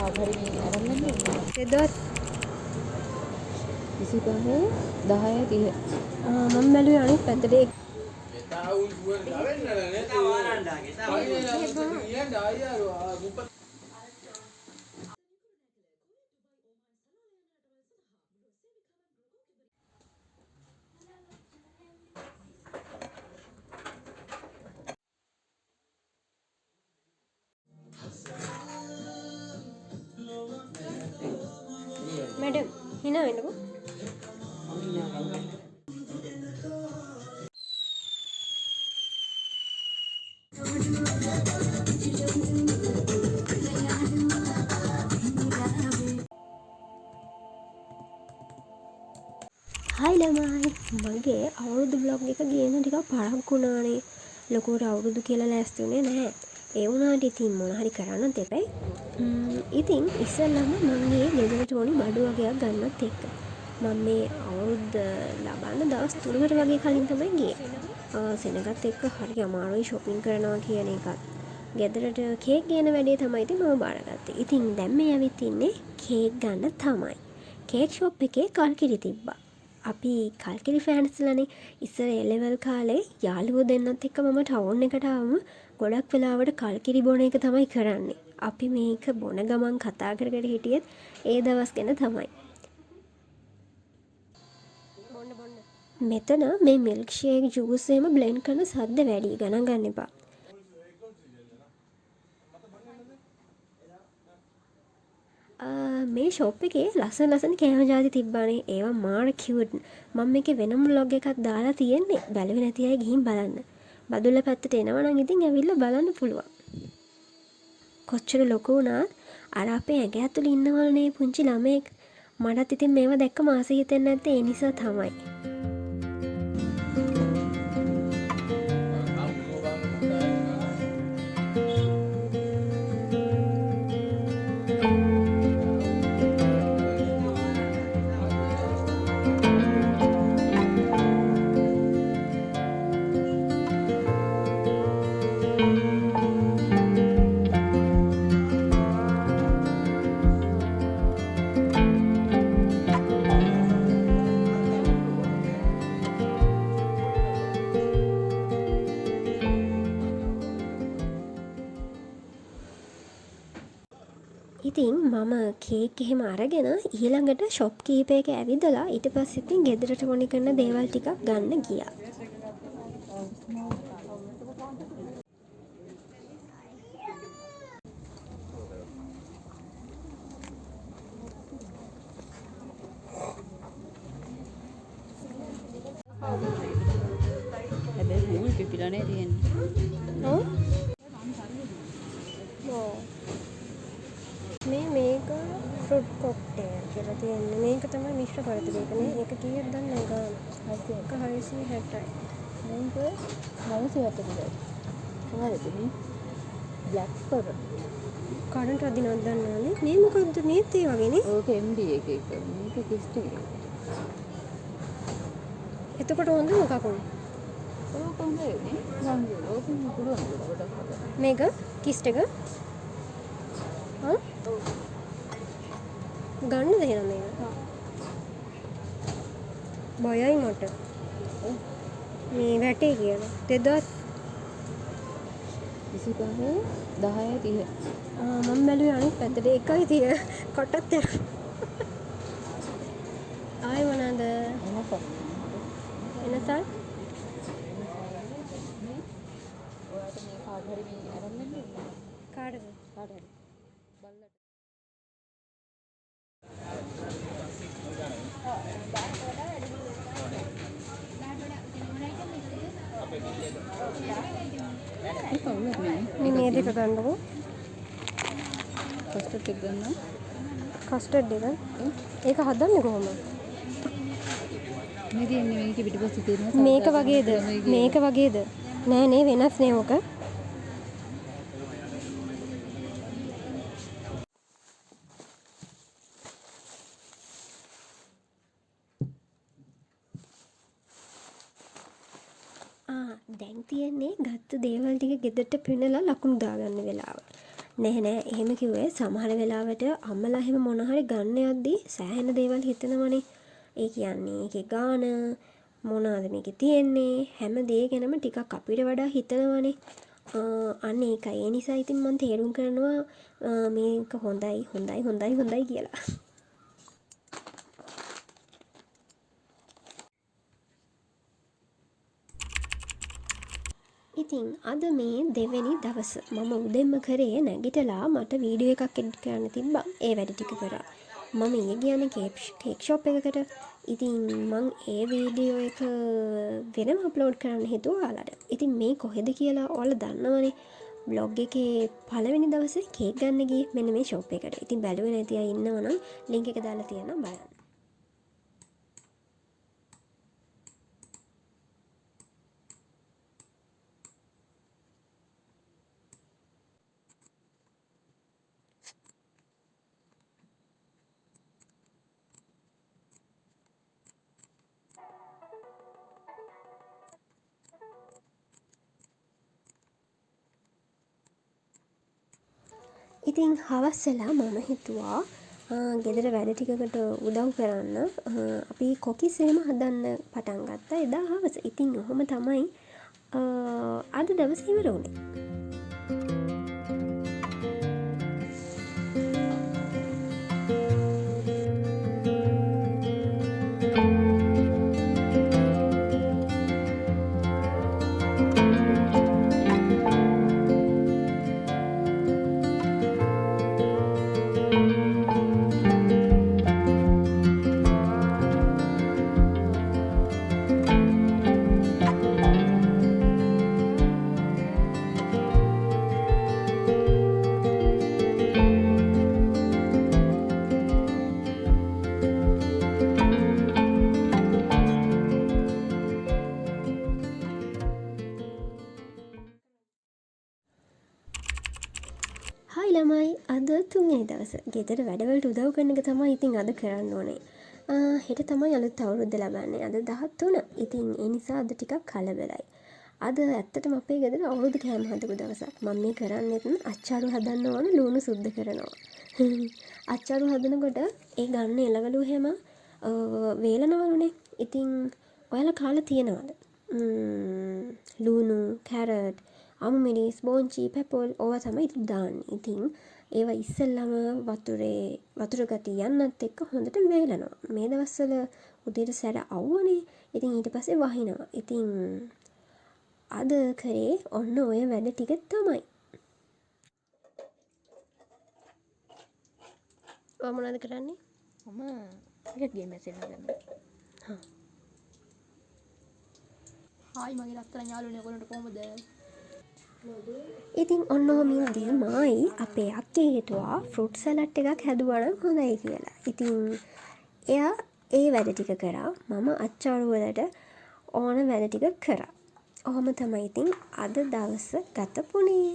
කාට හරි මේ අරන් යන්න ඕනේ. 2025 10:30. මම බැලුවේ අනිත් පැත්තට ඒක. मैडम हिना වෙන්නකෝ හායි ළමයි මගේ අවුරුදු බ්ලොග් එක ගේන ටිකක් පරක් වුණානේ ලොකුවට අවුරුදු කියලා ලෑස්ති වුණේ නැහැ ඒ වුණාට ඉතින් මොන හරි කරන්න දෙපැයි ඉතින් ඉස්සෙල්ලාම මම මේ ගෙදරට ඕනි බඩු වගේක් ගන්නත් එක්ක මම මේ අවුරුද්ද ලබන්න දවස් 3කට වගේ කලින් තමයි ගියේ සෙනගත් එක්ක හරි අමාරුයි shopping කරනවා කියන එකත් ගෙදරට කේක් ගේන වැඩේ තමයි ඉතින් මම බාරගත්තේ ඉතින් දැන් මේ ඇවිත් ඉන්නේ කේක් ගන්න තමයි කේක් ෂොප් එකේ කල්කිරි තිබ්බා අපි කල්කිරි ෆෑන්ස්ලානේ ඉස්සර ඒ ලෙවල් කාලේ යාළුවෝ දෙන්නත් එක්ක මම ටවුන් එකට ආවම ගොඩක් වෙලාවට කල්කිරි බොන එක තමයි කරන්නේ. අපි මේක බොන ගමන් කතා කර කර හිටියෙත් ඒ දවස් ගැන තමයි. මෙතන මේ මිල්ක් ෂේක් ජූස් එහෙම බ්ලෙන්ඩ් කරන සද්ද වැඩි ගණන් ගන්න එපා. මේ ෂොප් එකේ ලස්සන කෑම ජාති තිබ්බානේ ඒවා මාර කියුට් මම මේකේ වෙනම vlog එකක් දාලා තියෙන්නේ බැලුවේ නැති අය ගිහින් බලන්න බදුල්ල පැත්තට එනවා නම් ඉතින් ඇවිල්ලා බලන්න පුළුවන් කොච්චර ලොකු වුණත් අර අපේ ඇඟ ඇතුළේ ඉන්නවනේ පුංචි ළමෙක් මටත් ඉතින් මේවා දැක්ක මාසෙ හිතෙන්නේ නැත්තේ ඒ නිසා තමයි ඉතින් මම කේක් එහෙම අරගෙන ඊළඟට ෂොප් කීපයක ඇවිදලා ඊට පස්සේ ඉතින් ගෙදරට ඕනි කරන දේවල් ටිකක් ගන්න ගියා. හැබැයි මූල් පිපිලා නේ තියෙන්නේ. ඔව්. මේක ෆෘට් කොක්ටේල් කියලා තියෙන්නේ. මේක තමයි මිශ්‍ර පරිදි මේකනේ. ඒක කීයද දන්නේ නැහැ ගාන. 660යි. මේක 960යි. කොහොමද මේ? Black pepper. කඩන්ට අදිනවද දන්නවනේ. මේ මොකද්ද මේත් ඒ වගේනේ. ඕක MD එක. මේක කිස්ට් එක. එතකොට හොඳ මොකක් උනේ? ඕක හොඳයි නේ. ගන්න ඕක පුළුවන් ගොඩක්. මේක කිස්ට් එක. ගන්න දෙන මේක. බයයි මට. මේ වැටේ කියලා. 2025 10:30. මම බැලුවේ අනිත් පැත්තට 1:30 කොටත් ආයි මොනවාද? එනසල්? ඔයාලට මේ කාට හරි මේ අරන් යන්න ඕනේ. කාටද? කාට හරි. බල්ලට. මේ මේ දෙක ගන්නකො. කස්ටර්ඩ් එක ගන්නවා. කස්ටර්ඩ් එක. ඒක හදන්නේ කොහොමද? මේ තියෙන්නේ මේකේ පිටිපස්සේ තියෙනවා. මේක වගේද? මේක වගේද? නෑ නේ වෙනස් නේ ඔක. දැන් තියෙන්නේ ගත්ත දේවල් ටික ගෙදරට පිනලා ලකුණු දාගන්න වෙලාව. නෑ එහෙම කිව්වේ සමහර වෙලාවට අම්මලා එහෙම මොන හරි ගන්න යද්දී සෑහෙන දේවල් හිතනවනේ. ඒ කියන්නේ ඒකේ ගාන මොනවද මේකේ තියෙන්නේ හැම දේ ගැනම ටිකක් අපිට වඩා හිතනවනේ. අන්න ඒකයි. ඒ නිසා ඉතින් මම තේරුම් කරනවා මේක හොඳයි කියලා. ඉතින් අද මේ දෙවැනි දවස මම උදෙන්ම කරේ නැගිටලා මට වීඩියෝ එකක් එඩිට් කරන්න තිබ්බා. ඒ වැඩ ටික කරා. මම ඊයේ ගියානේ කේක් ෂොප් එකකට. ඉතින් මං ඒ වීඩියෝ එක වෙනම අප්ලෝඩ් කරන්න හිතුවා ඔයාලට. ඉතින් මේ කොහෙද කියලා ඔයාලා දන්නවනේ. බ්ලොග් එකේ පළවෙනි දවසේ කේක් ගන්න ගියේ මෙන්න මේ ෂොප් එකට. ඉතින් බැලුවේ නැති අය ඉන්නවනම් ලින්ක් එක දාලා තියෙනවා බලන්න. ඉතින් හවස් වෙලා මම හිතුවා ගෙදර වැඩ ටිකකට උදව් කරන්න අපි කොකිස් එහෙම හදන්න පටන් ගත්තා එදා හවස. ඉතින් ඔහොම තමයි අද දවස ඉවර වුණේ. හායි ළමයි අද තුන්වෙනි දවස. ගෙදර වැඩවලට උදව් කරන එක තමයි ඉතින් අද කරන්න ඕනේ. හෙට තමයි අලුත් අවුරුද්ද ලබන්නේ. අද 13. ඉතින් ඒ නිසා අද ටිකක් කලබලයි. අද ඇත්තටම අපේ ගෙදර අවුරුදු කෑම හදපු දවසක්. මම මේ කරන්නේත් අච්චාරු හදන්න ඕන ලුණු සුද්ධ කරනවා. අච්චාරු හදනකොට ඒ ගන්න එළවලු හැම වේලනවලුනේ. ඉතින් ඔයාලා කාලා තියෙනවද? ලුණු, කැරට්, අමු මිරිස්, බෝංචි, පැපොල් ඕවා තමයි ඉතින් දාන්නේ. ඉතින් ඒවා ඉස්සෙල්ලාම වතුර ගතිය යන්නත් එක්ක හොඳට වේලනවා. මේ දවස්වල උදේට සැර අවුවනේ. ඉතින් ඊට පස්සේ වහිනවා. ඉතින් අද කරේ ඔන්න ඔය වැඩ ටික තමයි. ඔයා මොනවද කරන්නේ? මම ටිකක් ගේම් මැසේජ් කරනවා. හායි මගේ ලස්සන යාළුවනේ ඔයගොල්ලන්ට කොහමද? ඉතින් ඔන්න ඔහොම ඉඳී මායි අපේ අක්කේ හිතුවා ෆෘට් සලාඩ් එකක් හැදුවා නම් හොඳයි කියලා. ඉතින් එයා ඒ වැඩ ටික කරා. මම අච්චාරු වලට ඕන වැඩ ටික කරා. ඔහොම තමයි ඉතින් අද දවස ගතපුනේ.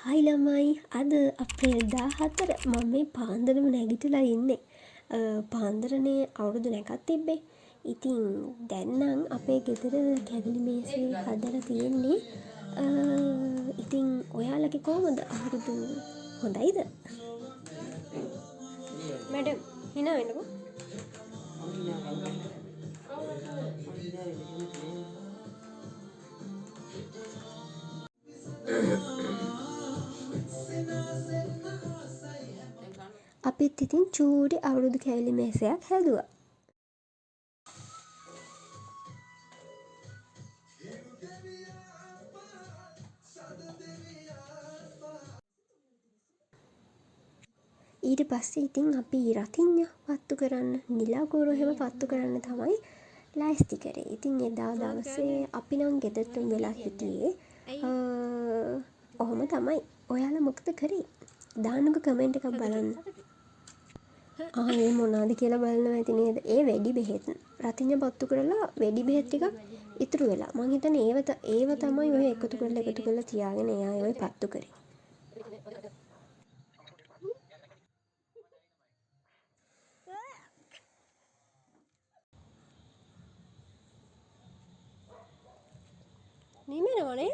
හායි ළමයි අද අප්‍රේල් 14 මම මේ පාන්දරම නැගිටලා ඉන්නේ. පාන්දරනේ අවුරුදු නැකත් තිබ්බේ. ඉතින් දැන් නම් අපේ ගෙදර කැවිලි මේසේ හදලා තියෙන්නේ. ඉතින් ඔයාලගේ කොහමද අවුරුදු හොඳයිද? Madam hina වෙන්නකෝ. අපිත් ඉතින් චූටි අවුරුදු කැවිලි මේසයක් හැදුවා. ඊට පස්සේ ඉතින් අපි රතිඤ්ඤා පත්තු කරන්න, නිලාගෝරු එහෙම පත්තු කරන්න තමයි ලෑස්ති කරේ. ඉතින් එදා දවසේ අපි නම් ගෙදරටම වෙලා හිටියේ. ඔහොම තමයි. ඔයාලා මොකද කරේ? දාන්නකෝ කමෙන්ට් එකක් බලන්න. ඒ මොනවද කියලා බලනවා ඇති නේද? ඒ වෙඩි බෙහෙත්. රතිඤ්ඤා පත්තු කරලා වෙඩි බෙහෙත් ටිකක් ඉතුරු වෙලා. මං හිතන්නේ ඒව තමයි ඔය එකතු කරලා තියාගෙන එයා ඔය පත්තු කරේ. නිමෙනවනේ.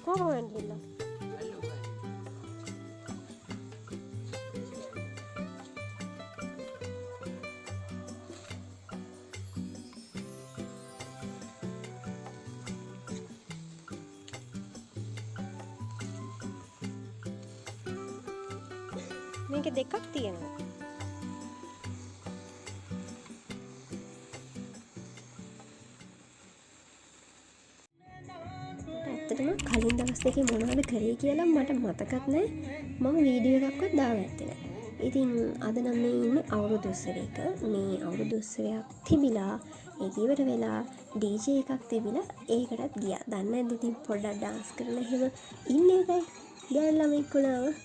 කොහොමද ගිල්ලා? මේක දෙකක් තියෙනවා. ඇත්තටම කලින් දවස් දෙකේ මොනවද කරේ කියලා මට මතකත් නැහැ. මම වීඩියෝ එකක්වත් දාගත්තේ නැහැ. ඉතින් අද නම් මේ ඉන්නේ අවුරුදු උත්සවයක. මේ අවුරුදු උත්සවයක් තිබිලා ඒක ඉවර වෙලා DJ එකක් තිබිලා ඒකටත් ගියා. දන්නේ නැද්ද ඉතින් පොඩ්ඩක් ඩාන්ස් කරලා එහෙම ඉන්නේ බෑ. ගෑන් ළමෙක් වුණාම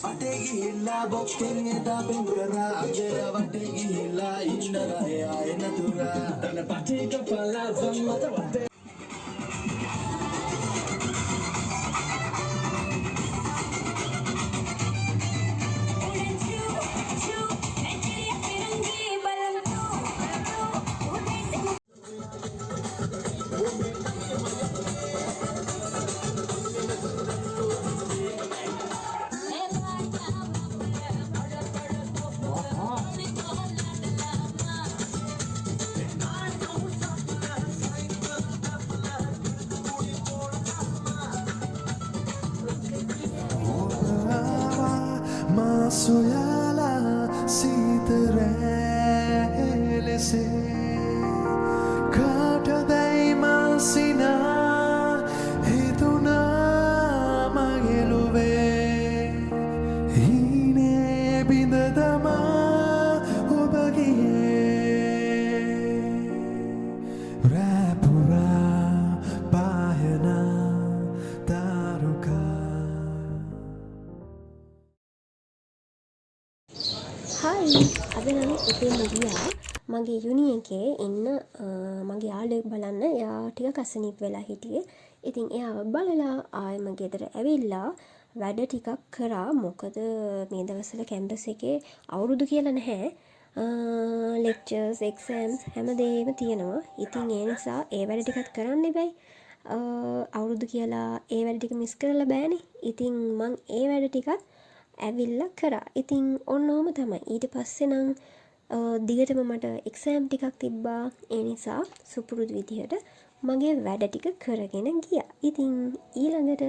වටේ ගිහිල්ලා බොක්කෙන් එදා බෙන් කරා අජර වටේ ගිහිල්ලා ඉන්නලා එයා එනතුරා තන පටික පලා සම්මත වටේ සොයාලා සීතරෑ ලෙසේ කාටදැයි මල්සිනා හිතුනා මගෙලුවේ හීනේ බිඳ තමා ඔබගියේ රැපුරා පායනා තාරුකා හයි අද නම් ඉතින් ගියා මගේ යුනි එකේ ඉන්න මගේ යාළුවෙක් බලන්න. එයා ටිකක් අසනීප වෙලා හිටියේ. ඉතින් එයාව බලලා ආයෙම ගෙදර ඇවිල්ලා වැඩ ටිකක් කරා. මොකද මේ දවස්වල කැම්පස් එකේ අවුරුදු කියලා නැහැ. ලෙක්චර්ස් එක්සෑම්ස් හැමදේම තියෙනවා. ඉතින් ඒ නිසා ඒ වැඩ ටිකත් කරන්න එපැයි. අවුරුදු කියලා ඒ වැඩ ටික මිස් කරලා බෑනේ. ඉතින් මං ඒ වැඩ ටිකත් ඇවිල්ලා කරා. ඉතින් ඔන්න ඔහොම තමයි. ඊට පස්සේ නම් දිගටම මට එක්සෑම් ටිකක් තිබ්බා. ඒ නිසා සුපුරුදු විදිහට මගේ වැඩ ටික කරගෙන ගියා. ඉතින් ඊළඟට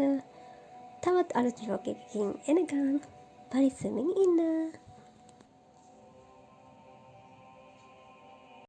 තවත් අලුත් vlog එකකින් එනකන් පරිස්සමින් ඉන්න.